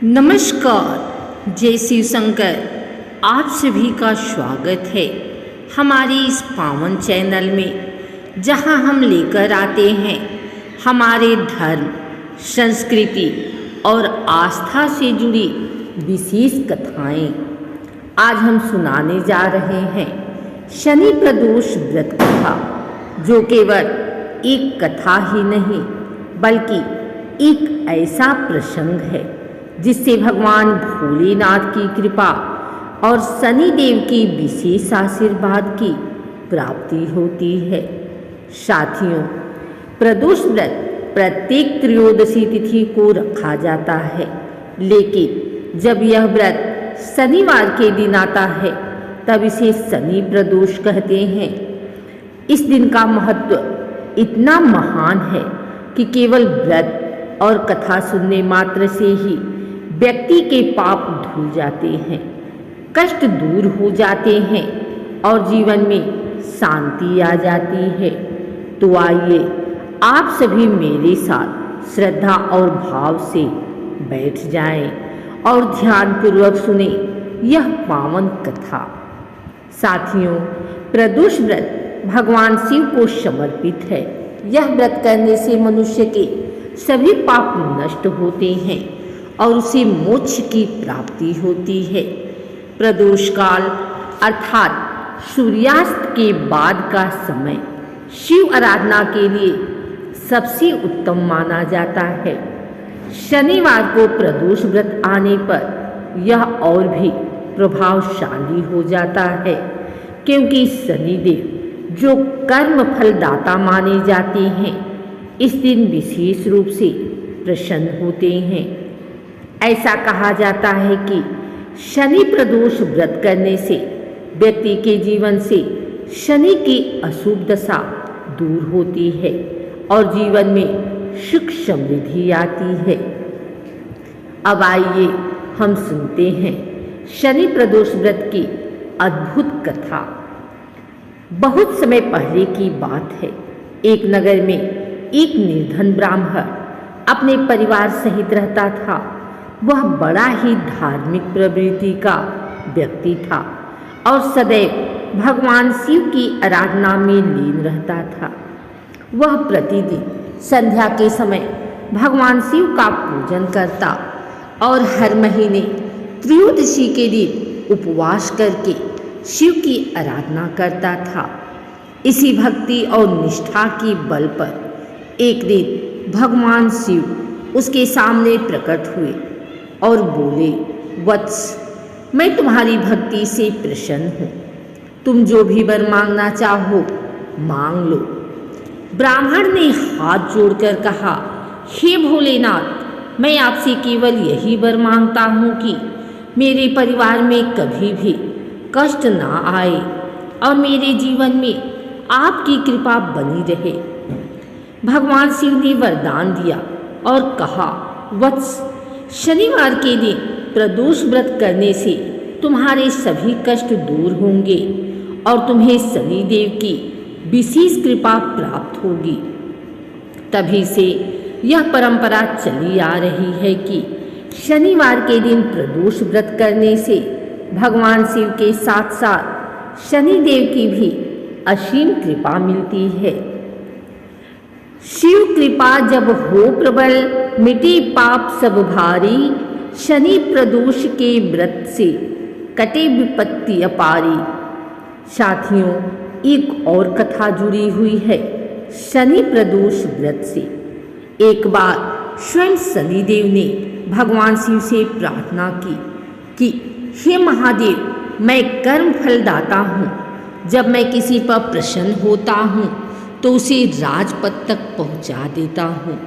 नमस्कार, जय शिव शंकर। आप सभी का स्वागत है हमारे इस पावन चैनल में, जहां हम लेकर आते हैं हमारे धर्म, संस्कृति और आस्था से जुड़ी विशेष कथाएं। आज हम सुनाने जा रहे हैं शनि प्रदोष व्रत कथा, जो केवल एक कथा ही नहीं बल्कि एक ऐसा प्रसंग है जिससे भगवान भोलेनाथ की कृपा और शनि देव की विशेष आशीर्वाद की प्राप्ति होती है। साथियों, प्रदोष व्रत प्रत्येक त्रयोदशी तिथि को रखा जाता है, लेकिन जब यह व्रत शनिवार के दिन आता है तब इसे शनि प्रदोष कहते हैं। इस दिन का महत्व इतना महान है कि केवल व्रत और कथा सुनने मात्र से ही व्यक्ति के पाप धुल जाते हैं, कष्ट दूर हो जाते हैं और जीवन में शांति आ जाती है। तो आइए आप सभी मेरे साथ श्रद्धा और भाव से बैठ जाएं और ध्यानपूर्वक सुने यह पावन कथा। साथियों, प्रदोष व्रत भगवान शिव को समर्पित है। यह व्रत करने से मनुष्य के सभी पाप नष्ट होते हैं और उसे मोक्ष की प्राप्ति होती है। प्रदोष काल अर्थात सूर्यास्त के बाद का समय शिव आराधना के लिए सबसे उत्तम माना जाता है। शनिवार को प्रदोष व्रत आने पर यह और भी प्रभावशाली हो जाता है, क्योंकि शनिदेव जो कर्म फलदाता माने जाते हैं, इस दिन विशेष रूप से प्रसन्न होते हैं। ऐसा कहा जाता है कि शनि प्रदोष व्रत करने से व्यक्ति के जीवन से शनि की अशुभ दशा दूर होती है और जीवन में सुख समृद्धि आती है। अब आइए हम सुनते हैं शनि प्रदोष व्रत की अद्भुत कथा। बहुत समय पहले की बात है। एक नगर में एक निर्धन ब्राह्मण अपने परिवार सहित रहता था। वह बड़ा ही धार्मिक प्रवृत्ति का व्यक्ति था और सदैव भगवान शिव की आराधना में लीन रहता था। वह प्रतिदिन संध्या के समय भगवान शिव का पूजन करता और हर महीने त्रयोदशी के दिन उपवास करके शिव की आराधना करता था। इसी भक्ति और निष्ठा की बल पर एक दिन भगवान शिव उसके सामने प्रकट हुए और बोले, वत्स, मैं तुम्हारी भक्ति से प्रसन्न हूँ। तुम जो भी वर मांगना चाहो मांग लो। ब्राह्मण ने हाथ जोड़कर कहा, हे भोलेनाथ, मैं आपसे केवल यही वर मांगता हूँ कि मेरे परिवार में कभी भी कष्ट ना आए और मेरे जीवन में आपकी कृपा बनी रहे। भगवान शिव ने वरदान दिया और कहा, वत्स, शनिवार के दिन प्रदोष व्रत करने से तुम्हारे सभी कष्ट दूर होंगे और तुम्हें शनिदेव की विशेष कृपा प्राप्त होगी। तभी से यह परंपरा चली आ रही है कि शनिवार के दिन प्रदोष व्रत करने से भगवान शिव के साथ साथ शनिदेव की भी असीम कृपा मिलती है। शिव कृपा जब हो प्रबल, मिटे पाप सब भारी। शनि प्रदोष के व्रत से कटे विपत्ति अपारी। साथियों, एक और कथा जुड़ी हुई है शनि प्रदोष व्रत से। एक बार स्वयं शनिदेव ने भगवान शिव से प्रार्थना की कि हे महादेव, मैं कर्म फलदाता हूँ। जब मैं किसी पर प्रसन्न होता हूँ तो उसे राजपद तक पहुँचा देता हूँ,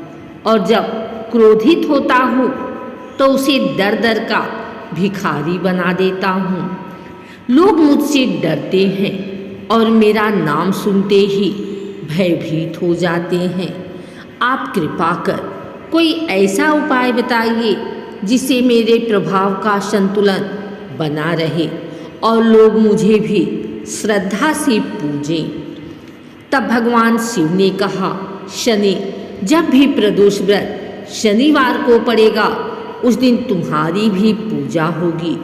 और जब क्रोधित होता हूँ तो उसे दर दर का भिखारी बना देता हूँ। लोग मुझसे डरते हैं और मेरा नाम सुनते ही भयभीत हो जाते हैं। आप कृपा कर कोई ऐसा उपाय बताइए जिससे मेरे प्रभाव का संतुलन बना रहे और लोग मुझे भी श्रद्धा से पूजें। तब भगवान शिव ने कहा, शनि, जब भी प्रदोष व्रत शनिवार को पड़ेगा उस दिन तुम्हारी भी पूजा होगी।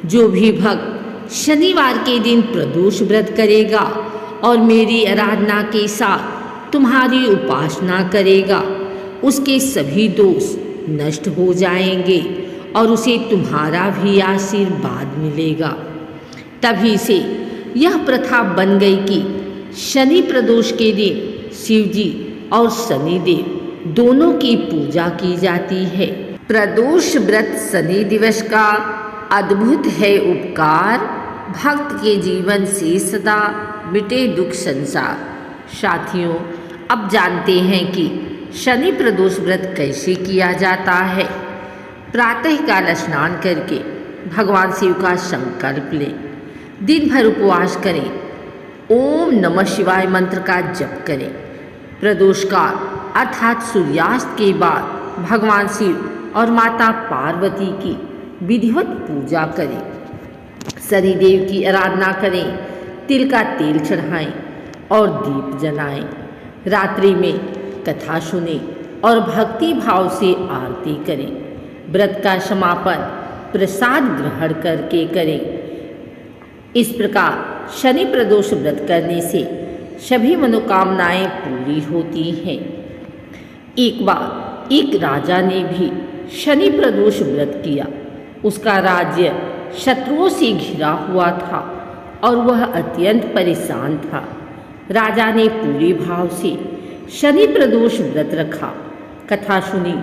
जो भी भक्त शनिवार के दिन प्रदोष व्रत करेगा और मेरी आराधना के साथ तुम्हारी उपासना करेगा, उसके सभी दोष नष्ट हो जाएंगे और उसे तुम्हारा भी आशीर्वाद मिलेगा। तभी से यह प्रथा बन गई कि शनि प्रदोष के दिन शिव जी और शनिदेव दोनों की पूजा की जाती है। प्रदोष व्रत शनि दिवस का अद्भुत है उपकार, भक्त के जीवन से सदा मिटे दुख संसार। साथियों, अब जानते हैं कि शनि प्रदोष व्रत कैसे किया जाता है। प्रातःकाल स्नान करके भगवान शिव का संकल्प लें, दिन भर उपवास करें, ओम नमः शिवाय मंत्र का जप करें। प्रदोष काल अर्थात सूर्यास्त के बाद भगवान शिव और माता पार्वती की विधिवत पूजा करें, शनिदेव की आराधना करें, तिल का तेल चढ़ाएं और दीप जलाएं। रात्रि में कथा सुनें और भक्ति भाव से आरती करें। व्रत का समापन प्रसाद ग्रहण करके करें। इस प्रकार शनि प्रदोष व्रत करने से सभी मनोकामनाएं पूरी होती हैं। एक बार एक राजा ने भी शनि प्रदोष व्रत किया। उसका राज्य शत्रुओं से घिरा हुआ था और वह अत्यंत परेशान था। राजा ने पूरे भाव से शनि प्रदोष व्रत रखा, कथा सुनी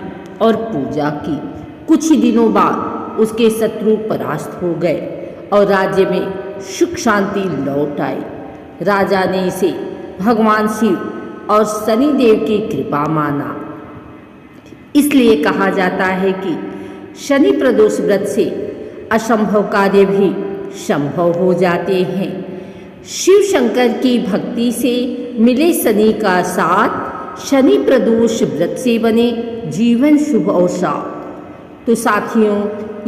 और पूजा की। कुछ ही दिनों बाद उसके शत्रु परास्त हो गए और राज्य में सुख शांति लौट आई। राजा ने इसे भगवान शिव और शनिदेव की कृपा माना। इसलिए कहा जाता है कि शनि प्रदोष व्रत से असंभव कार्य भी संभव हो जाते हैं। शिव शंकर की भक्ति से मिले शनि का साथ, शनि प्रदोष व्रत से बने जीवन शुभ और साफ। तो साथियों,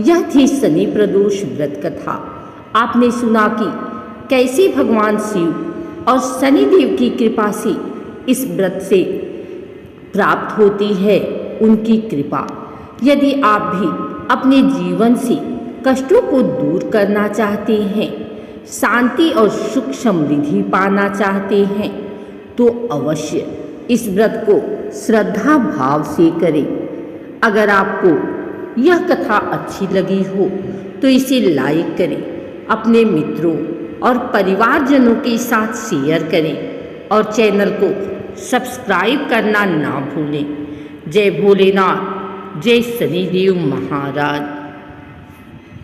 यह थी शनि प्रदोष व्रत कथा। आपने सुना कि कैसे भगवान शिव और शनिदेव की कृपा से इस व्रत से प्राप्त होती है उनकी कृपा। यदि आप भी अपने जीवन से कष्टों को दूर करना चाहते हैं, शांति और सुख समृद्धि पाना चाहते हैं, तो अवश्य इस व्रत को श्रद्धा भाव से करें। अगर आपको यह कथा अच्छी लगी हो तो इसे लाइक करें, अपने मित्रों और परिवारजनों के साथ शेयर करें और चैनल को सब्सक्राइब करना ना भूलें। जय भोलेनाथ, जय शनिदेव महाराज।